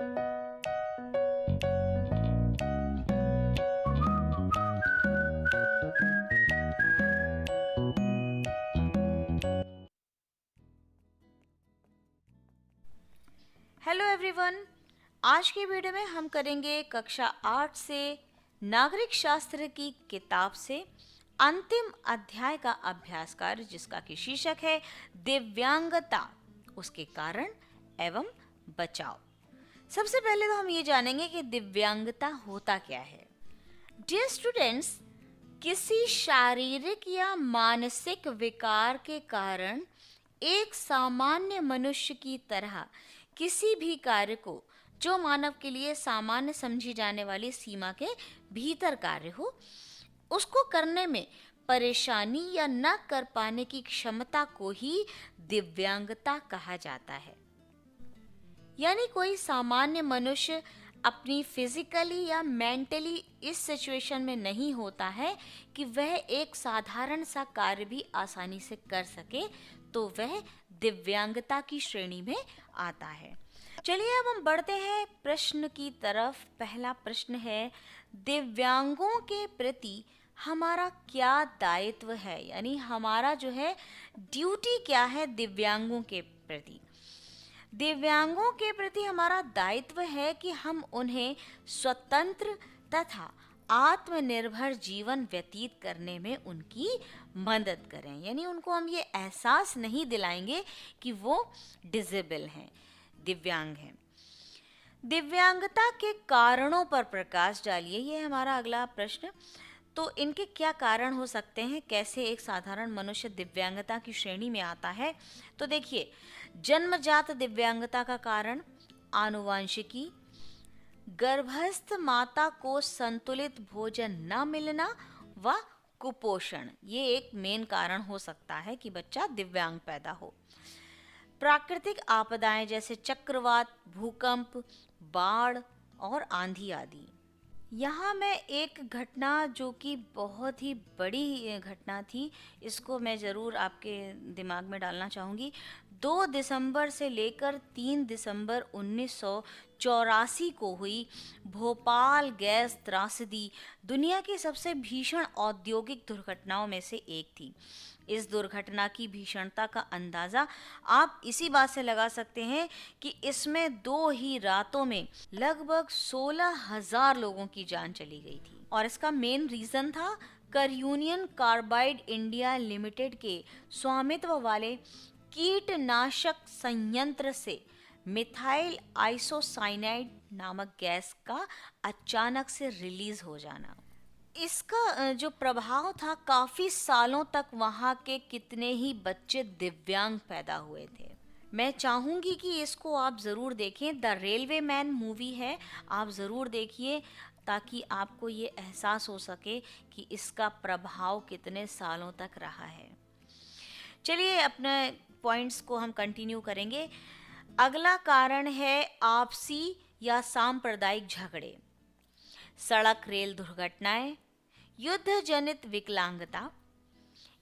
Hello everyone, आज की video में हम करेंगे कक्षा 8 से नागरिक शास्त्र की किताब से अंतिम अध्याय का अभ्यास कार्य, जिसका कि शीर्षक है दिव्यांगता, उसके कारण एवं बचाव। सबसे पहले तो हम ये जानेंगे कि दिव्यांगता होता क्या है। डियर स्टूडेंट्स, किसी शारीरिक या मानसिक विकार के कारण एक सामान्य मनुष्य की तरह किसी भी कार्य को, जो मानव के लिए सामान्य समझी जाने वाली सीमा के भीतर कार्य हो, उसको करने में परेशानी या न कर पाने की क्षमता को ही दिव्यांगता कहा जाता है। यानी कोई सामान्य मनुष्य अपनी फिजिकली या मेंटली इस सिचुएशन में नहीं होता है कि वह एक साधारण सा कार्य भी आसानी से कर सके, तो वह दिव्यांगता की श्रेणी में आता है। चलिए अब हम बढ़ते हैं प्रश्न की तरफ। पहला प्रश्न है, दिव्यांगों के प्रति हमारा क्या दायित्व है, यानी हमारा जो है ड्यूटी क्या है दिव्यांगों के प्रति। दिव्यांगों के प्रति हमारा दायित्व है कि हम उन्हें स्वतंत्र तथा आत्मनिर्भर जीवन व्यतीत करने में उनकी मदद करें। यानी उनको हम ये एहसास नहीं दिलाएंगे कि वो डिसेबल हैं, दिव्यांग हैं। दिव्यांगता के कारणों पर प्रकाश डालिए, ये हमारा अगला प्रश्न। तो इनके क्या कारण हो सकते हैं, कैसे एक साधारण मनुष्य दिव्यांगता की श्रेणी में आता है। तो देखिए, जन्मजात दिव्यांगता का कारण आनुवांशिकी, गर्भस्थ माता को संतुलित भोजन न मिलना व कुपोषण, ये एक मेन कारण हो सकता है कि बच्चा दिव्यांग पैदा हो। प्राकृतिक आपदाएं जैसे चक्रवात, भूकंप, बाढ़ और आंधी आदि। यहाँ मैं एक घटना जो कि बहुत ही बड़ी घटना थी, इसको मैं ज़रूर आपके दिमाग में डालना चाहूँगी। 2 दिसंबर से लेकर 3 दिसंबर 1984 को हुई भोपाल गैस त्रासदी दुनिया की सबसे भीषण औद्योगिक दुर्घटनाओं में से एक थी। इस दुर्घटना की भीषणता का अंदाज़ा आप इसी बात से लगा सकते हैं कि इसमें 2 ही रातों में लगभग 16,000 लोगों की जान चली गई थी। और इसका मेन रीज़न था करयूनियन कार्बाइड इंडिया लिमिटेड के स्वामित्व वाले कीटनाशक संयंत्र से मिथाइल आइसोसाइनाइड नामक गैस का अचानक से रिलीज हो जाना। इसका जो प्रभाव था, काफ़ी सालों तक वहाँ के कितने ही बच्चे दिव्यांग पैदा हुए थे। मैं चाहूँगी कि इसको आप ज़रूर देखें। द रेलवे मैन मूवी है, आप ज़रूर देखिए ताकि आपको ये एहसास हो सके कि इसका प्रभाव कितने सालों तक रहा है। चलिए अपने पॉइंट्स को हम कंटिन्यू करेंगे। अगला कारण है आपसी या सांप्रदायिक झगड़े, सड़क रेल दुर्घटनाएं, युद्ध जनित विकलांगता,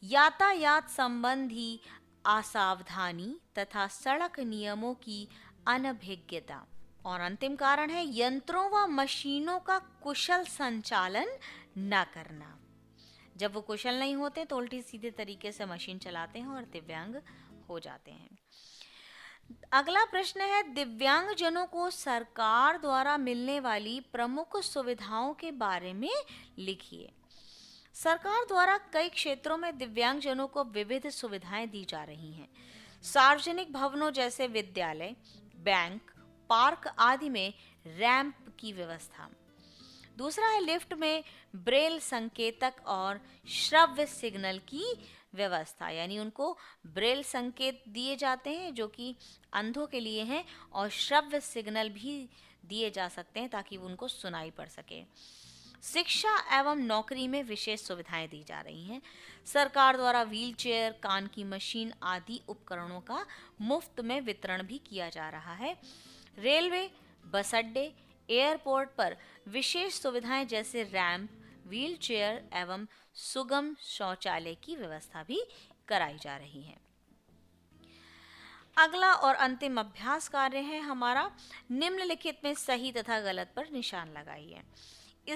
यातायात संबंधी असावधानी तथा सड़क नियमों की अनभिज्ञता। और अंतिम कारण है यंत्रों व मशीनों का कुशल संचालन न करना। जब वो कुशल नहीं होते तो उल्टी सीधे तरीके से मशीन चलाते हैं और दिव्यांग हो जाते हैं। अगला प्रश्न है, दिव्यांगजनों को सरकार द्वारा मिलने वाली प्रमुख सुविधाओं के बारे में लिखिए। सरकार द्वारा कई क्षेत्रों में दिव्यांगजनों को विविध सुविधाएं दी जा रही हैं। सार्वजनिक भवनों जैसे विद्यालय, बैंक, पार्क आदि में रैंप की व्यवस्था। दूसरा है लिफ्ट में ब्रेल संकेतक और श्रव्य सिग्नल की व्यवस्था, यानी उनको ब्रेल संकेत दिए जाते हैं जो कि अंधों के लिए हैं, और श्रव्य सिग्नल भी दिए जा सकते हैं ताकि उनको सुनाई पड़ सके। शिक्षा एवं नौकरी में विशेष सुविधाएं दी जा रही हैं। सरकार द्वारा व्हीलचेयर, कान की मशीन आदि उपकरणों का मुफ्त में वितरण भी किया जा रहा है। रेलवे, बस अड्डे, एयरपोर्ट पर विशेष सुविधाएं जैसे रैंप, व्हीलचेयर एवं सुगम शौचालय की व्यवस्था भी कराई जा रही है। अगला और अंतिम अभ्यास कार्य है हमारा, निम्नलिखित में सही तथा गलत पर निशान लगाइए।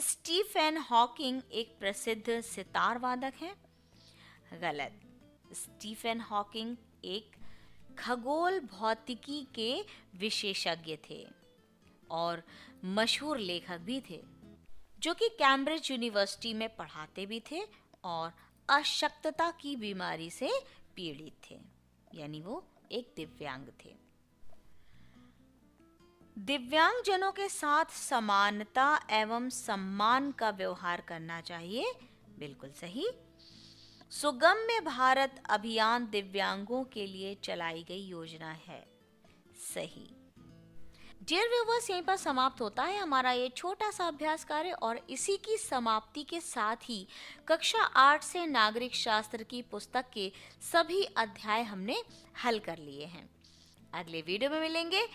स्टीफन हॉकिंग एक प्रसिद्ध सितार वादक है। गलत। स्टीफन हॉकिंग एक खगोल भौतिकी के विशेषज्ञ थे और मशहूर लेखक भी थे, जो कि कैम्ब्रिज यूनिवर्सिटी में पढ़ाते भी थे और अशक्तता की बीमारी से पीड़ित थे, यानी वो एक दिव्यांग थे। दिव्यांगजनों के साथ समानता एवं सम्मान का व्यवहार करना चाहिए। बिल्कुल सही। सुगम्य भारत अभियान दिव्यांगों के लिए चलाई गई योजना है। सही। डियर व्यूवर्स, यहीं पर समाप्त होता है हमारा ये छोटा सा अभ्यास कार्य और इसी की समाप्ति के साथ ही कक्षा 8 से नागरिक शास्त्र की पुस्तक के सभी अध्याय हमने हल कर लिए हैं। अगले वीडियो में मिलेंगे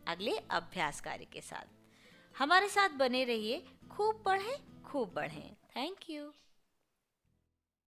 अगले अभ्यास कार्य के साथ। हमारे साथ बने रहिए। खूब पढ़ें, खूब बढ़ें। Thank you.